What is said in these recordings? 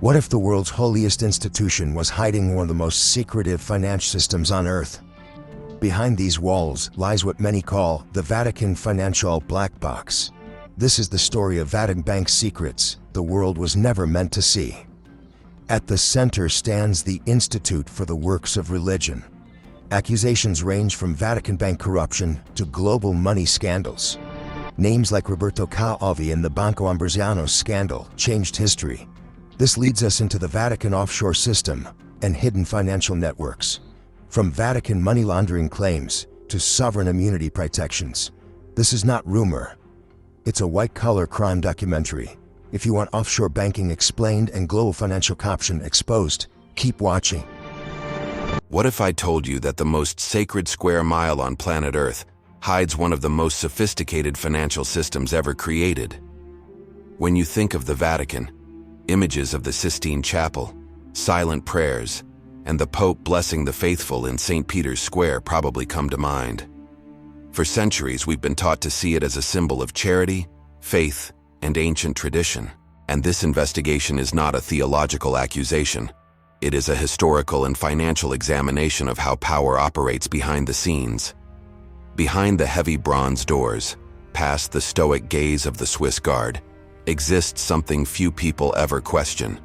What if the world's holiest institution was hiding one of the most secretive financial systems on Earth? Behind these walls lies what many call the Vatican Financial Black Box. This is the story of Vatican Bank's secrets the world was never meant to see. At the center stands the Institute for the Works of Religion. Accusations range from Vatican Bank corruption to global money scandals. Names like Roberto Calvi and the Banco Ambrosiano scandal changed history. This leads us into the Vatican offshore system and hidden financial networks. From Vatican money laundering claims to sovereign immunity protections. This is not rumor. It's a white-collar crime documentary. If you want offshore banking explained and global financial corruption exposed, keep watching. What if I told you that the most sacred square mile on planet Earth hides one of the most sophisticated financial systems ever created? When you think of the Vatican, images of the Sistine Chapel, silent prayers, and the Pope blessing the faithful in St. Peter's Square probably come to mind. For centuries, we've been taught to see it as a symbol of charity, faith, and ancient tradition. And this investigation is not a theological accusation. It is a historical and financial examination of how power operates behind the scenes. Behind the heavy bronze doors, past the stoic gaze of the Swiss Guard, exists something few people ever question.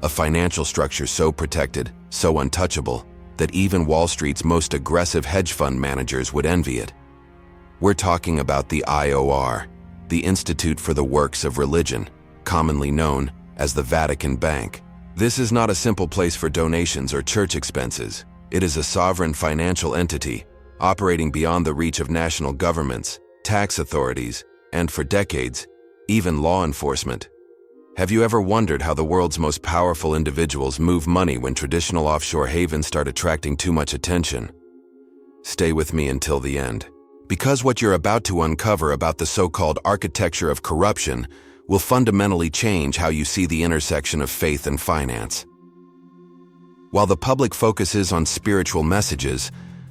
A financial structure so protected, so untouchable, that even Wall Street's most aggressive hedge fund managers would envy it. We're talking about the IOR, the Institute for the Works of Religion, commonly known as the Vatican Bank. This is not a simple place for donations or church expenses. It is a sovereign financial entity, operating beyond the reach of national governments, tax authorities, and for decades, even law enforcement. Have you ever wondered how the world's most powerful individuals move money when traditional offshore havens start attracting too much attention? Stay with me until the end, because what you're about to uncover about the so-called architecture of corruption will fundamentally change how you see the intersection of faith and finance. While the public focuses on spiritual messages,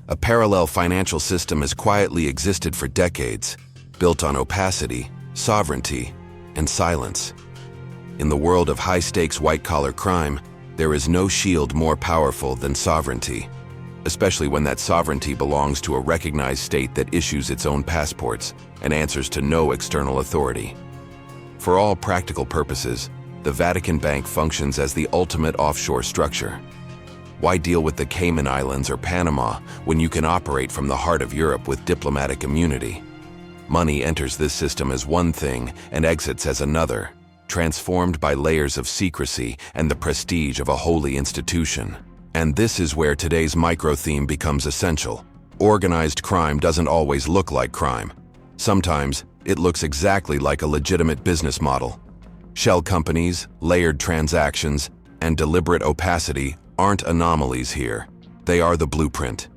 a parallel financial system has quietly existed for decades, built on opacity, sovereignty, and silence. In the world of high-stakes white-collar crime, there is no shield more powerful than sovereignty, especially when that sovereignty belongs to a recognized state that issues its own passports and answers to no external authority. For all practical purposes, the Vatican Bank functions as the ultimate offshore structure. Why deal with the Cayman Islands or Panama when you can operate from the heart of Europe with diplomatic immunity? Money enters this system as one thing and exits as another, transformed by layers of secrecy and the prestige of a holy institution. And this is where today's micro-theme becomes essential. Organized crime doesn't always look like crime. Sometimes, it looks exactly like a legitimate business model. Shell companies, layered transactions, and deliberate opacity aren't anomalies here. They are the blueprint.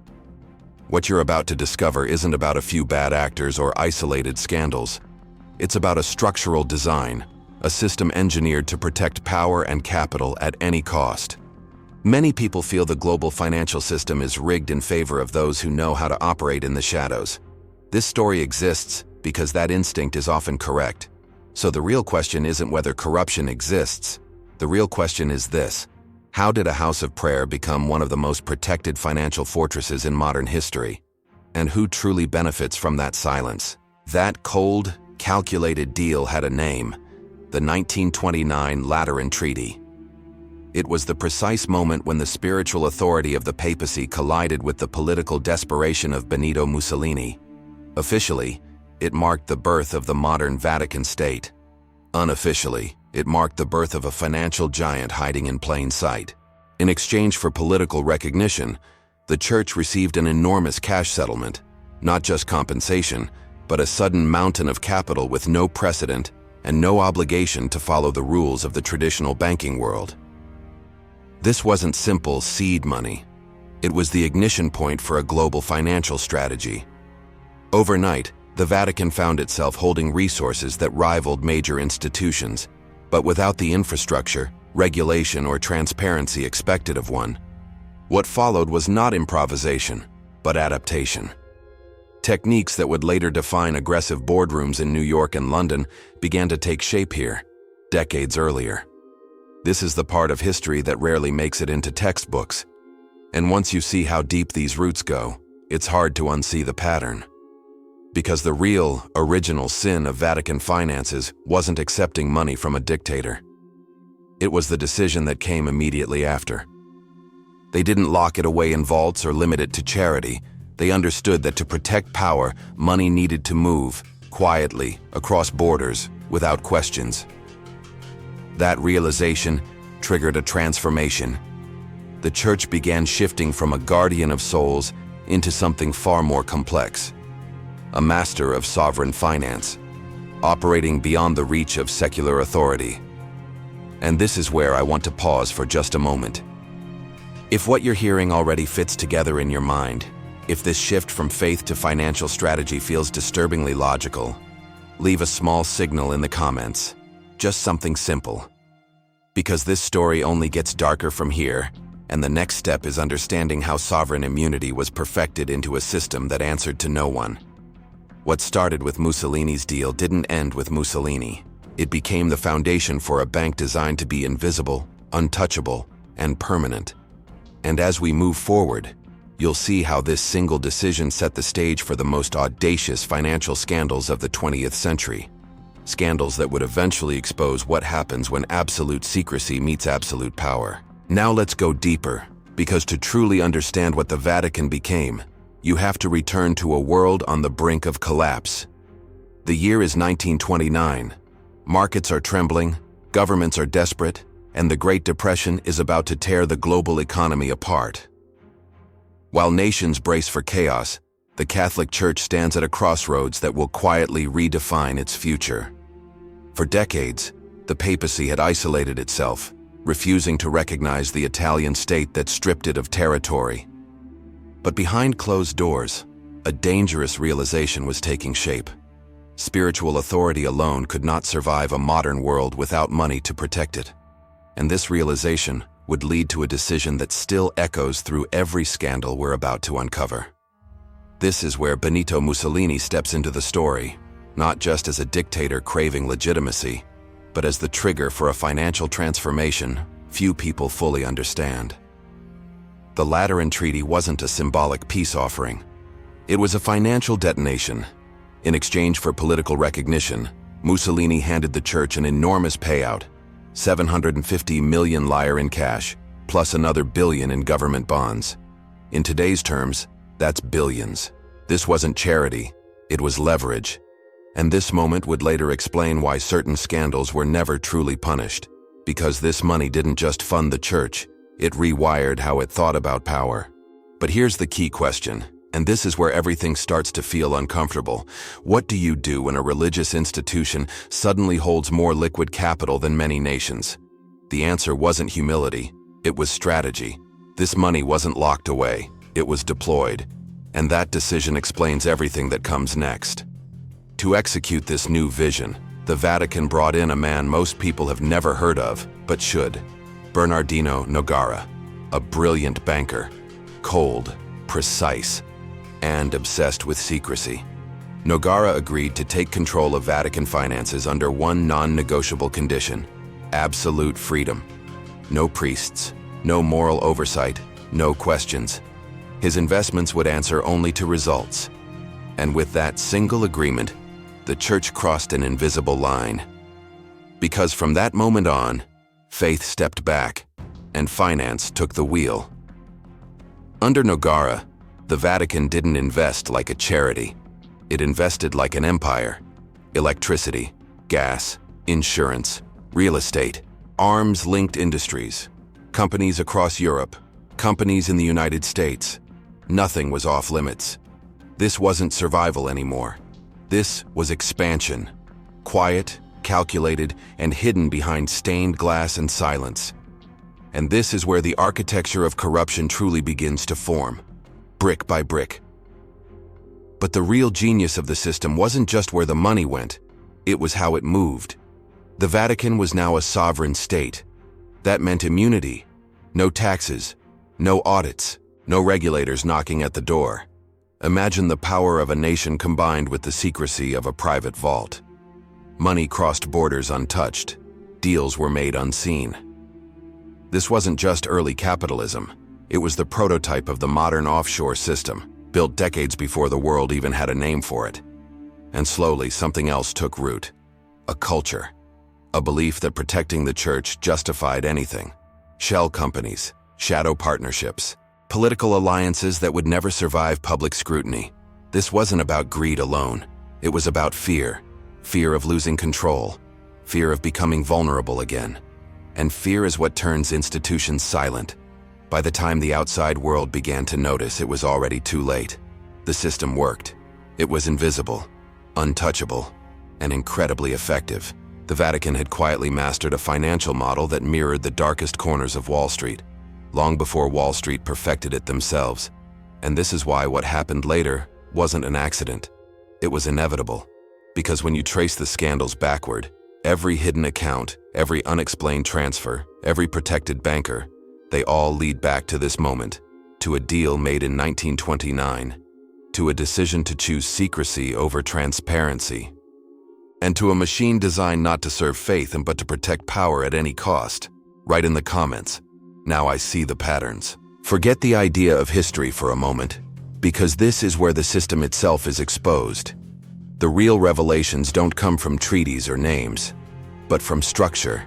What you're about to discover isn't about a few bad actors or isolated scandals. It's about a structural design, a system engineered to protect power and capital at any cost. Many people feel the global financial system is rigged in favor of those who know how to operate in the shadows. This story exists because that instinct is often correct. So the real question isn't whether corruption exists. The real question is this: how did a house of prayer become one of the most protected financial fortresses in modern history? And who truly benefits from that silence? That cold, calculated deal had a name: the 1929 Lateran Treaty. It was the precise moment when the spiritual authority of the papacy collided with the political desperation of Benito Mussolini. Officially, it marked the birth of the modern Vatican state. Unofficially, it marked the birth of a financial giant hiding in plain sight. In exchange for political recognition, the Church received an enormous cash settlement, not just compensation, but a sudden mountain of capital with no precedent and no obligation to follow the rules of the traditional banking world. This wasn't simple seed money. It was the ignition point for a global financial strategy. Overnight, the Vatican found itself holding resources that rivaled major institutions, but without the infrastructure, regulation, or transparency expected of one. What followed was not improvisation, but adaptation. Techniques that would later define aggressive boardrooms in New York and London began to take shape here, decades earlier. This is the part of history that rarely makes it into textbooks. And once you see how deep these roots go, it's hard to unsee the pattern. Because the real, original sin of Vatican finances wasn't accepting money from a dictator. It was the decision that came immediately after. They didn't lock it away in vaults or limit it to charity. They understood that to protect power, money needed to move, quietly, across borders, without questions. That realization triggered a transformation. The Church began shifting from a guardian of souls into something far more complex. A master of sovereign finance, operating beyond the reach of secular authority. And this is where I want to pause for just a moment. If what you're hearing already fits together in your mind, if this shift from faith to financial strategy feels disturbingly logical, leave a small signal in the comments. Just something simple. Because this story only gets darker from here, and the next step is understanding how sovereign immunity was perfected into a system that answered to no one. What started with Mussolini's deal didn't end with Mussolini. It became the foundation for a bank designed to be invisible, untouchable, and permanent. And as we move forward, you'll see how this single decision set the stage for the most audacious financial scandals of the 20th century. Scandals that would eventually expose what happens when absolute secrecy meets absolute power. Now let's go deeper, because to truly understand what the Vatican became, you have to return to a world on the brink of collapse. The year is 1929. Markets are trembling, governments are desperate, and the Great Depression is about to tear the global economy apart. While nations brace for chaos, the Catholic Church stands at a crossroads that will quietly redefine its future. For decades, the papacy had isolated itself, refusing to recognize the Italian state that stripped it of territory. But behind closed doors, a dangerous realization was taking shape. Spiritual authority alone could not survive a modern world without money to protect it. And this realization would lead to a decision that still echoes through every scandal we're about to uncover. This is where Benito Mussolini steps into the story, not just as a dictator craving legitimacy, but as the trigger for a financial transformation few people fully understand. The Lateran Treaty wasn't a symbolic peace offering. It was a financial detonation. In exchange for political recognition, Mussolini handed the Church an enormous payout, 750 million lire in cash, plus another billion in government bonds. In today's terms, that's billions. This wasn't charity, it was leverage. And this moment would later explain why certain scandals were never truly punished. Because this money didn't just fund the Church, it rewired how it thought about power. But here's the key question, and this is where everything starts to feel uncomfortable. What do you do when a religious institution suddenly holds more liquid capital than many nations? The answer wasn't humility, it was strategy. This money wasn't locked away, it was deployed. And that decision explains everything that comes next. To execute this new vision, the Vatican brought in a man most people have never heard of, but should. Bernardino Nogara, a brilliant banker, cold, precise, and obsessed with secrecy. Nogara agreed to take control of Vatican finances under one non-negotiable condition: absolute freedom. No priests, no moral oversight, no questions. His investments would answer only to results. And with that single agreement, the Church crossed an invisible line. Because from that moment on, faith stepped back, and finance took the wheel. Under Nogara, the Vatican didn't invest like a charity. It invested like an empire. Electricity, gas, insurance, real estate, arms-linked industries, companies across Europe, companies in the United States. Nothing was off limits. This wasn't survival anymore. This was expansion. Quiet, calculated, and hidden behind stained glass and silence. And this is where the architecture of corruption truly begins to form, brick by brick. But the real genius of the system wasn't just where the money went, it was how it moved. The Vatican was now a sovereign state. That meant immunity, no taxes, no audits, no regulators knocking at the door. Imagine the power of a nation combined with the secrecy of a private vault. Money crossed borders untouched. Deals were made unseen. This wasn't just early capitalism. It was the prototype of the modern offshore system, built decades before the world even had a name for it. And slowly, something else took root. A culture. A belief that protecting the church justified anything. Shell companies, shadow partnerships, political alliances that would never survive public scrutiny. This wasn't about greed alone. It was about fear. Fear of losing control. Fear of becoming vulnerable again. And fear is what turns institutions silent. By the time the outside world began to notice, it was already too late. The system worked. It was invisible, untouchable, and incredibly effective. The Vatican had quietly mastered a financial model that mirrored the darkest corners of Wall Street, long before Wall Street perfected it themselves. And this is why what happened later wasn't an accident. It was inevitable. Because when you trace the scandals backward, every hidden account, every unexplained transfer, every protected banker, they all lead back to this moment, to a deal made in 1929, to a decision to choose secrecy over transparency, and to a machine designed not to serve faith but to protect power at any cost. Write in the comments, "Now I see the patterns." Forget the idea of history for a moment, because this is where the system itself is exposed. The real revelations don't come from treaties or names, but from structure.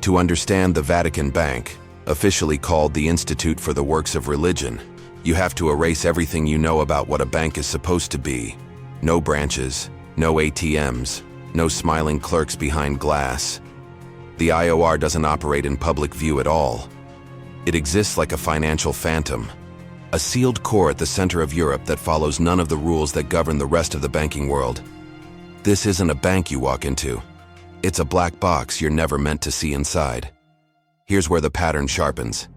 To understand the Vatican Bank, officially called the Institute for the Works of Religion, you have to erase everything you know about what a bank is supposed to be. No branches, no ATMs, no smiling clerks behind glass. The IOR doesn't operate in public view at all. It exists like a financial phantom, a sealed core at the center of Europe that follows none of the rules that govern the rest of the banking world. This isn't a bank you walk into. It's a black box you're never meant to see inside. Here's where the pattern sharpens.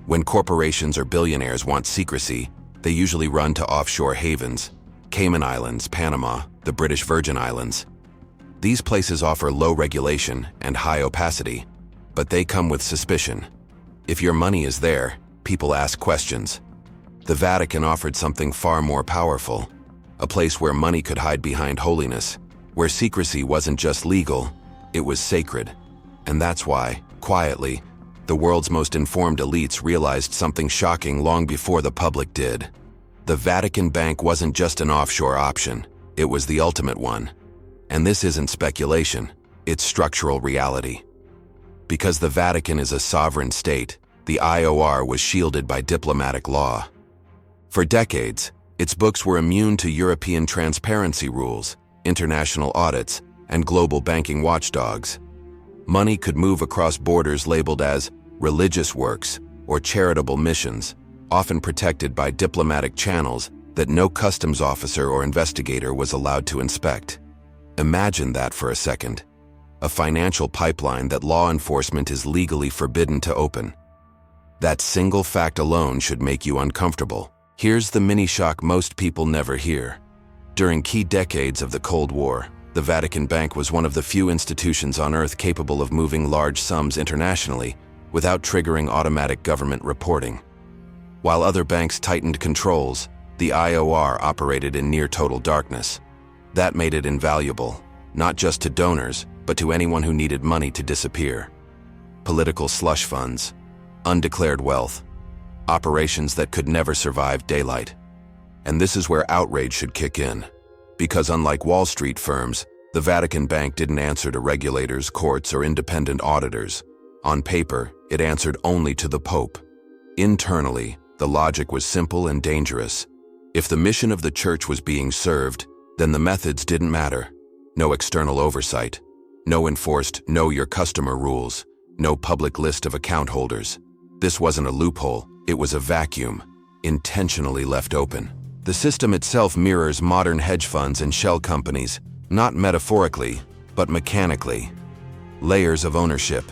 When corporations or billionaires want secrecy, they usually run to offshore havens, Cayman Islands, Panama, the British Virgin Islands. These places offer low regulation and high opacity, but they come with suspicion. If your money is there, people ask questions. The Vatican offered something far more powerful, a place where money could hide behind holiness, where secrecy wasn't just legal, it was sacred. And that's why, quietly, the world's most informed elites realized something shocking long before the public did. The Vatican Bank wasn't just an offshore option, it was the ultimate one. And this isn't speculation, it's structural reality. Because the Vatican is a sovereign state, the IOR was shielded by diplomatic law. For decades, its books were immune to European transparency rules, international audits, and global banking watchdogs. Money could move across borders labeled as religious works or charitable missions, often protected by diplomatic channels that no customs officer or investigator was allowed to inspect. Imagine that for a second. A financial pipeline that law enforcement is legally forbidden to open. That single fact alone should make you uncomfortable. Here's the mini shock most people never hear. During key decades of the Cold War, the Vatican Bank was one of the few institutions on Earth capable of moving large sums internationally without triggering automatic government reporting. While other banks tightened controls, the IOR operated in near total darkness. That made it invaluable, not just to donors, but to anyone who needed money to disappear. Political slush funds, undeclared wealth, operations that could never survive daylight. And this is where outrage should kick in. Because unlike Wall Street firms, the Vatican Bank didn't answer to regulators, courts, or independent auditors. On paper, it answered only to the Pope. Internally, the logic was simple and dangerous. If the mission of the church was being served, then the methods didn't matter. No external oversight, no enforced know your customer rules, no public list of account holders. This wasn't a loophole, it was a vacuum, intentionally left open. The system itself mirrors modern hedge funds and shell companies, not metaphorically, but mechanically. Layers of ownership,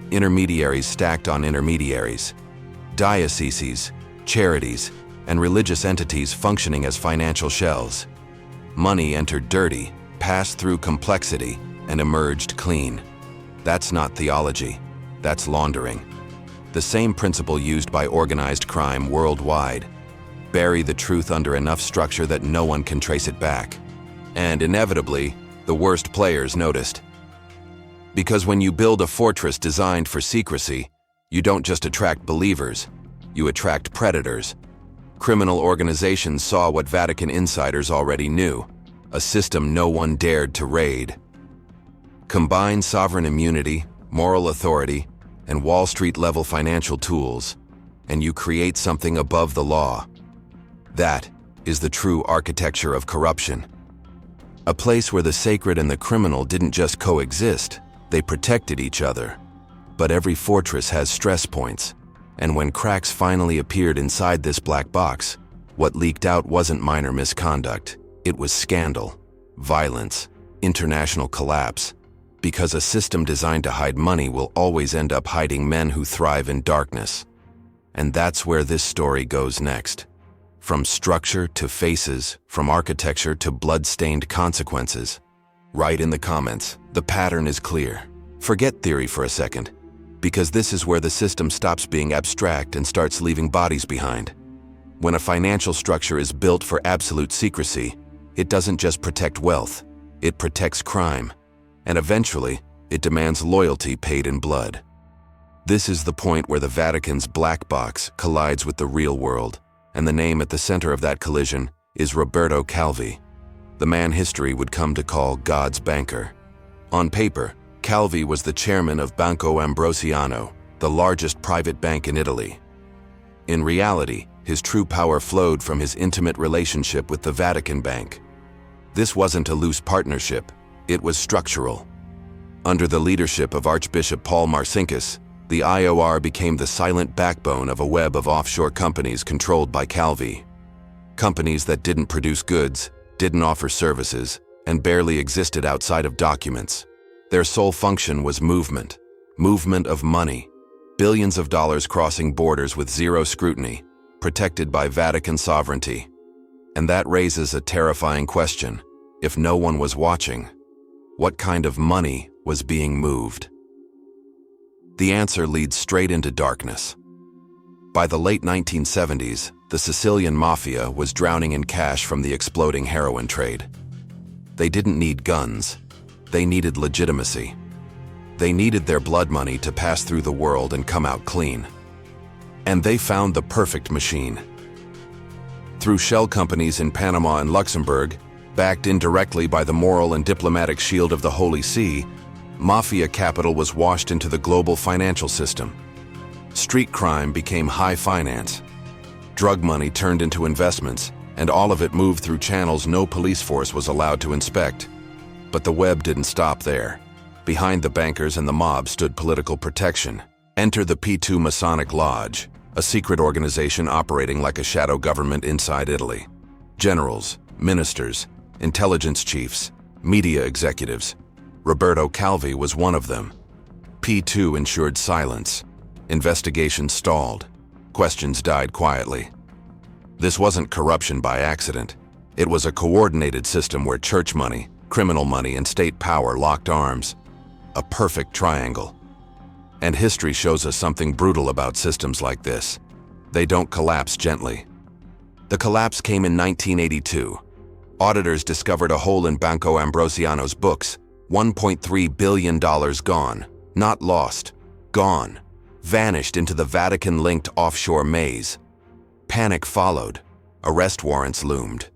intermediaries stacked on intermediaries, dioceses, charities, and religious entities functioning as financial shells. Money entered dirty, passed through complexity, and emerged clean. That's not theology, that's laundering. The same principle used by organized crime worldwide. Bury the truth under enough structure that no one can trace it back. And inevitably, the worst players noticed. Because when you build a fortress designed for secrecy, You don't just attract believers, you attract predators. Criminal organizations saw what Vatican insiders already knew, a system no one dared to raid. Combine sovereign immunity, moral authority, and Wall Street-level financial tools, and you create something above the law. That is the true architecture of corruption. A place where the sacred and the criminal didn't just coexist, they protected each other. But every fortress has stress points, and when cracks finally appeared inside this black box, what leaked out wasn't minor misconduct, it was scandal, violence, international collapse, because a system designed to hide money will always end up hiding men who thrive in darkness. And that's where this story goes next. From structure to faces, from architecture to blood-stained consequences. Write in the comments, the pattern is clear. Forget theory for a second, because this is where the system stops being abstract and starts leaving bodies behind. When a financial structure is built for absolute secrecy, it doesn't just protect wealth, it protects crime. And eventually, it demands loyalty paid in blood. This is the point where the Vatican's black box collides with the real world, and the name at the center of that collision is Roberto Calvi, the man history would come to call God's banker. On paper, Calvi was the chairman of Banco Ambrosiano, the largest private bank in Italy. In reality, his true power flowed from his intimate relationship with the Vatican Bank. This wasn't a loose partnership, it was structural. Under the leadership of Archbishop Paul Marcinkus, the IOR became the silent backbone of a web of offshore companies controlled by Calvi. Companies that didn't produce goods, didn't offer services, and barely existed outside of documents. Their sole function was movement of money, billions of dollars crossing borders with zero scrutiny, protected by Vatican sovereignty. And that raises a terrifying question. If no one was watching, what kind of money was being moved? The answer leads straight into darkness. By the late 1970s, the Sicilian Mafia was drowning in cash from the exploding heroin trade. They didn't need guns. They needed legitimacy. They needed their blood money to pass through the world and come out clean. And they found the perfect machine. Through shell companies in Panama and Luxembourg, backed indirectly by the moral and diplomatic shield of the Holy See, mafia capital was washed into the global financial system. Street crime became high finance. Drug money turned into investments, and all of it moved through channels no police force was allowed to inspect. But the web didn't stop there. Behind the bankers and the mob stood political protection. Enter the P2 Masonic Lodge, a secret organization operating like a shadow government inside Italy. Generals, ministers, intelligence chiefs, media executives. Roberto Calvi was one of them. P2 ensured silence. Investigations stalled. Questions died quietly. This wasn't corruption by accident. It was a coordinated system where church money, criminal money, and state power locked arms. A perfect triangle. And history shows us something brutal about systems like this. They don't collapse gently. The collapse came in 1982. Auditors discovered a hole in Banco Ambrosiano's books. $1.3 billion gone. Not lost. Gone. Vanished into the Vatican-linked offshore maze. Panic followed. Arrest warrants loomed.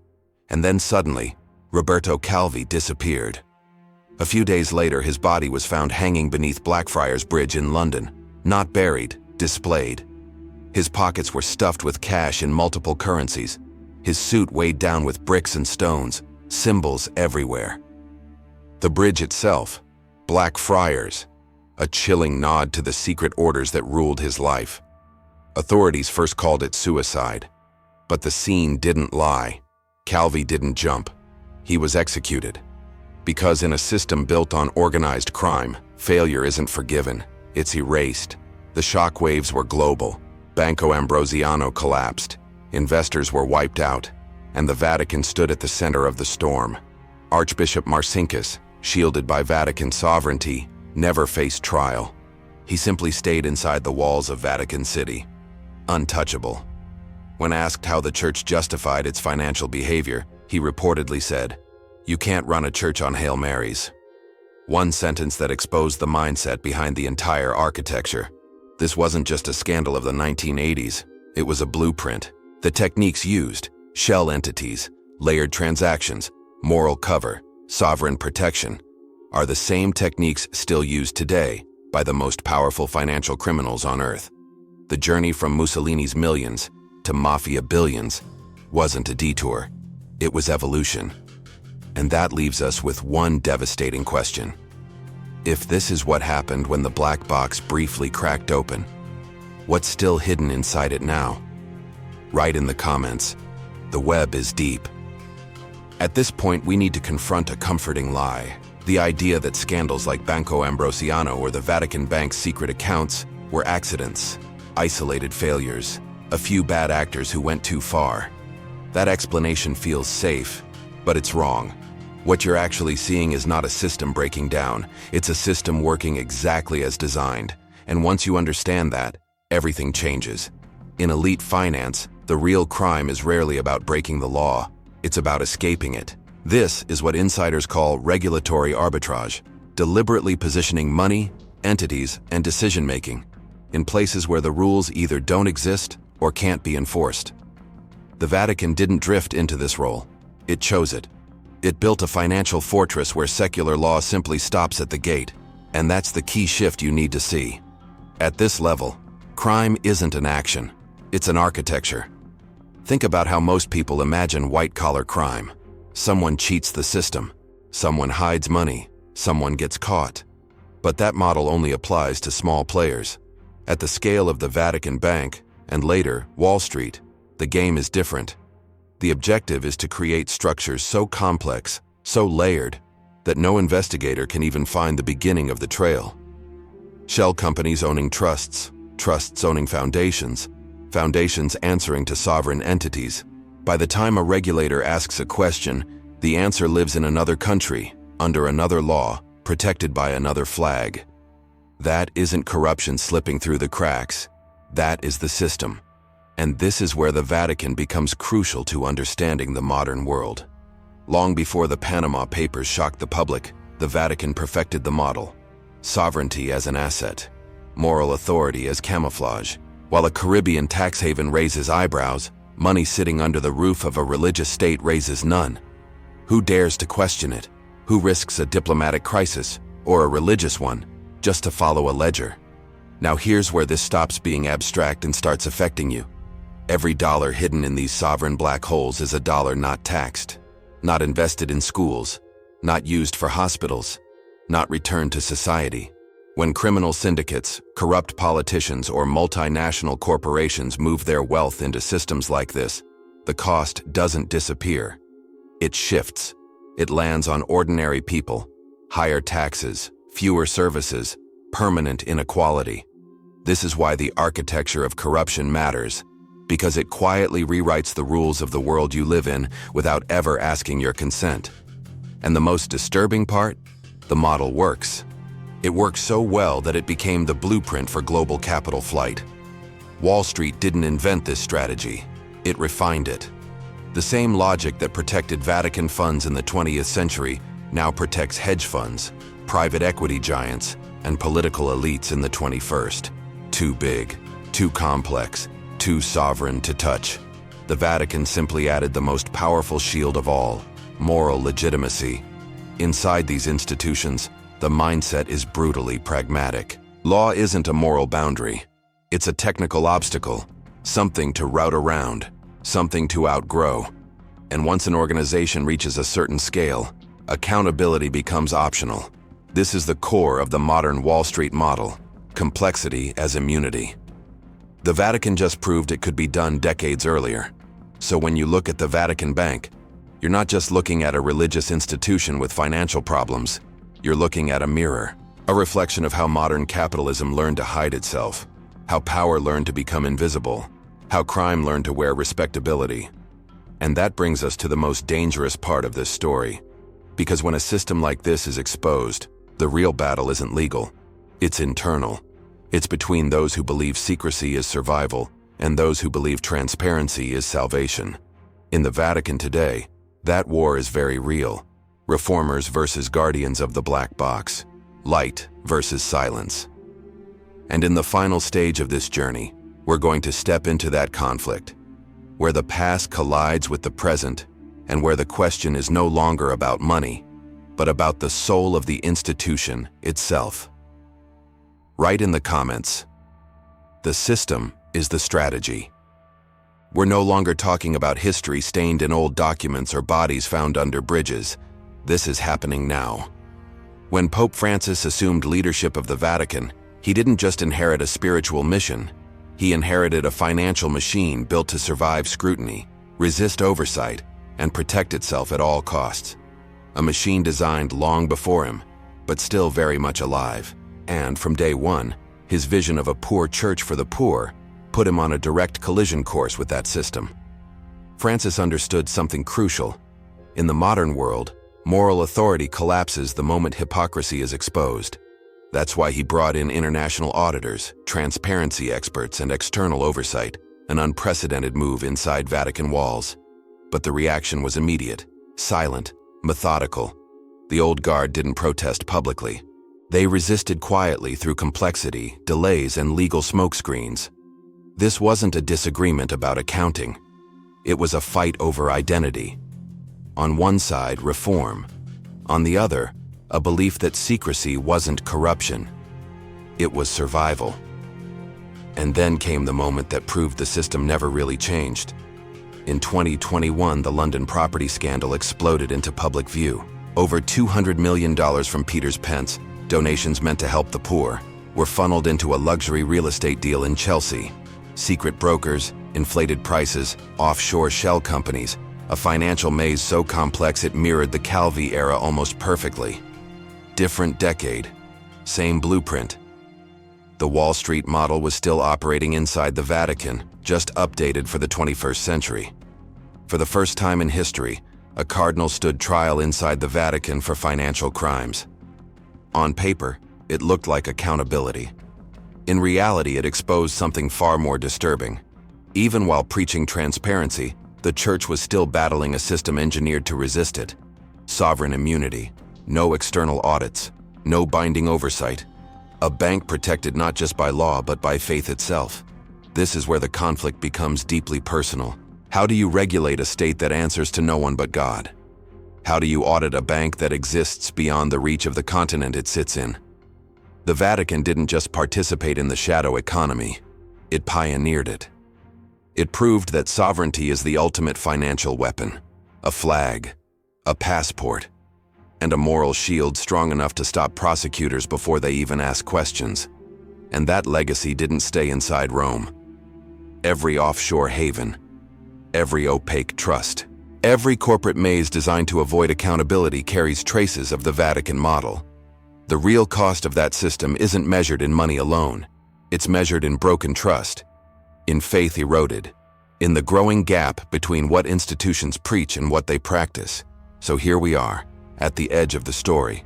And then suddenly, Roberto Calvi disappeared. A few days later, his body was found hanging beneath Blackfriars Bridge in London. Not buried, displayed. His pockets were stuffed with cash in multiple currencies. His suit weighed down with bricks and stones, symbols everywhere. The bridge itself, Blackfriars, a chilling nod to the secret orders that ruled his life. Authorities first called it suicide. But the scene didn't lie. Calvi didn't jump. He was executed. Because in a system built on organized crime, failure isn't forgiven, it's erased. The shockwaves were global. Banco Ambrosiano collapsed. Investors were wiped out. And the Vatican stood at the center of the storm. Archbishop Marcinkus, shielded by Vatican sovereignty, never faced trial. He simply stayed inside the walls of Vatican City, untouchable. When asked how the church justified its financial behavior, he reportedly said, "You can't run a church on Hail Marys." One sentence that exposed the mindset behind the entire architecture. This wasn't just a scandal of the 1980s, it was a blueprint. The techniques used, shell entities, layered transactions, moral cover, sovereign protection, are the same techniques still used today by the most powerful financial criminals on Earth. The journey from Mussolini's millions to mafia billions wasn't a detour, it was evolution. And that leaves us with one devastating question. If this is what happened when the black box briefly cracked open, what's still hidden inside it now? Write in the comments. The web is deep. At this point, we need to confront a comforting lie. The idea that scandals like Banco Ambrosiano or the Vatican Bank's secret accounts were accidents, isolated failures, a few bad actors who went too far. That explanation feels safe, but it's wrong. What you're actually seeing is not a system breaking down, it's a system working exactly as designed. And once you understand that, everything changes. In elite finance, the real crime is rarely about breaking the law, it's about escaping it. This is what insiders call regulatory arbitrage, deliberately positioning money, entities, and decision-making in places where the rules either don't exist or can't be enforced. The Vatican didn't drift into this role, it chose it. It built a financial fortress where secular law simply stops at the gate, and that's the key shift you need to see. At this level, crime isn't an action, it's an architecture. Think about how most people imagine white-collar crime. Someone cheats the system, someone hides money, someone gets caught. But that model only applies to small players. At the scale of the Vatican Bank, and later, Wall Street, the game is different. The objective is to create structures so complex, so layered, that no investigator can even find the beginning of the trail. Shell companies owning trusts, trusts owning foundations, foundations answering to sovereign entities. By the time a regulator asks a question, the answer lives in another country, under another law, protected by another flag. That isn't corruption slipping through the cracks. That is the system. And this is where the Vatican becomes crucial to understanding the modern world. Long before the Panama Papers shocked the public, the Vatican perfected the model. Sovereignty as an asset, moral authority as camouflage. While a Caribbean tax haven raises eyebrows, money sitting under the roof of a religious state raises none. Who dares to question it? Who risks a diplomatic crisis, or a religious one, just to follow a ledger? Now here's where this stops being abstract and starts affecting you. Every dollar hidden in these sovereign black holes is a dollar not taxed, not invested in schools, not used for hospitals, not returned to society. When criminal syndicates, corrupt politicians, or multinational corporations move their wealth into systems like this, the cost doesn't disappear. It shifts. It lands on ordinary people, higher taxes, fewer services, permanent inequality. This is why the architecture of corruption matters, because it quietly rewrites the rules of the world you live in without ever asking your consent. And the most disturbing part? The model works. It works so well that it became the blueprint for global capital flight. Wall Street didn't invent this strategy, it refined it. The same logic that protected Vatican funds in the 20th century now protects hedge funds, private equity giants, and political elites in the 21st. Too big, too complex, too sovereign to touch. The Vatican simply added the most powerful shield of all, moral legitimacy. Inside these institutions, the mindset is brutally pragmatic. Law isn't a moral boundary. It's a technical obstacle, something to route around, something to outgrow. And once an organization reaches a certain scale, accountability becomes optional. This is the core of the modern Wall Street model, complexity as immunity. The Vatican just proved it could be done decades earlier. So when you look at the Vatican Bank, you're not just looking at a religious institution with financial problems, you're looking at a mirror, a reflection of how modern capitalism learned to hide itself, how power learned to become invisible, how crime learned to wear respectability. And that brings us to the most dangerous part of this story. Because when a system like this is exposed, the real battle isn't legal, it's internal. It's between those who believe secrecy is survival and those who believe transparency is salvation. In the Vatican today, that war is very real. Reformers versus guardians of the black box. Light versus silence. And in the final stage of this journey, we're going to step into that conflict, where the past collides with the present, and where the question is no longer about money, but about the soul of the institution itself. Write in the comments, the system is the strategy. We're no longer talking about history stained in old documents or bodies found under bridges. This is happening now. When Pope Francis assumed leadership of the Vatican, he didn't just inherit a spiritual mission. He inherited a financial machine built to survive scrutiny, resist oversight, and protect itself at all costs. A machine designed long before him, but still very much alive. And from day one, his vision of a poor church for the poor put him on a direct collision course with that system. Francis understood something crucial. In the modern world, moral authority collapses the moment hypocrisy is exposed. That's why he brought in international auditors, transparency experts, and external oversight, an unprecedented move inside Vatican walls. But the reaction was immediate, silent, methodical. The old guard didn't protest publicly. They resisted quietly through complexity, delays, and legal smokescreens. This wasn't a disagreement about accounting. It was a fight over identity. On one side, reform. On the other, a belief that secrecy wasn't corruption. It was survival. And then came the moment that proved the system never really changed. In 2021, the London property scandal exploded into public view. Over $200 million from Peter's Pence, donations meant to help the poor, were funneled into a luxury real estate deal in Chelsea. Secret brokers, inflated prices, offshore shell companies, a financial maze so complex it mirrored the Calvi era almost perfectly. Different decade, same blueprint. The Wall Street model was still operating inside the Vatican, just updated for the 21st century. For the first time in history, a cardinal stood trial inside the Vatican for financial crimes. On paper, it looked like accountability. In reality, it exposed something far more disturbing. Even while preaching transparency, the Church was still battling a system engineered to resist it. Sovereign immunity, no external audits, no binding oversight. A bank protected not just by law but by faith itself. This is where the conflict becomes deeply personal. How do you regulate a state that answers to no one but God? How do you audit a bank that exists beyond the reach of the continent it sits in? The Vatican didn't just participate in the shadow economy, it pioneered it. It proved that sovereignty is the ultimate financial weapon, a flag, a passport, and a moral shield strong enough to stop prosecutors before they even ask questions. And that legacy didn't stay inside Rome. Every offshore haven, every opaque trust, every corporate maze designed to avoid accountability carries traces of the Vatican model. The real cost of that system isn't measured in money alone. It's measured in broken trust, in faith eroded, in the growing gap between what institutions preach and what they practice. So here we are, at the edge of the story.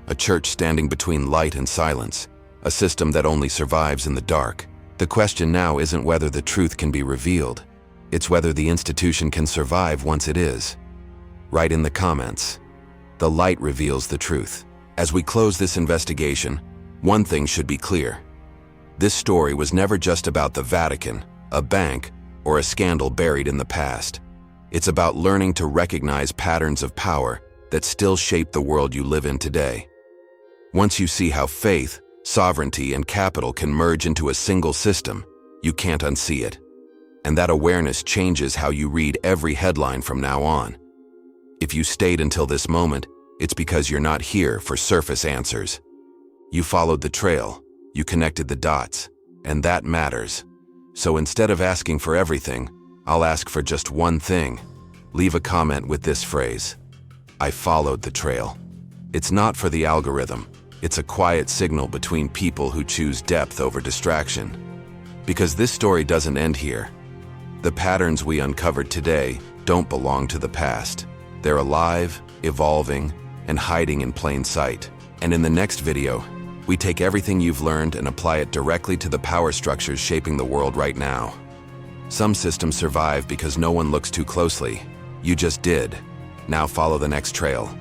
A church standing between light and silence, a system that only survives in the dark. The question now isn't whether the truth can be revealed. It's whether the institution can survive once it is. Write in the comments. The light reveals the truth. As we close this investigation, one thing should be clear. This story was never just about the Vatican, a bank, or a scandal buried in the past. It's about learning to recognize patterns of power that still shape the world you live in today. Once you see how faith, sovereignty, and capital can merge into a single system, you can't unsee it. And that awareness changes how you read every headline from now on. If you stayed until this moment, it's because you're not here for surface answers. You followed the trail, you connected the dots, and that matters. So instead of asking for everything, I'll ask for just one thing. Leave a comment with this phrase: I followed the trail. It's not for the algorithm. It's a quiet signal between people who choose depth over distraction. Because this story doesn't end here. The patterns we uncovered today don't belong to the past. They're alive, evolving, and hiding in plain sight. And in the next video, we take everything you've learned and apply it directly to the power structures shaping the world right now. Some systems survive because no one looks too closely. You just did. Now follow the next trail.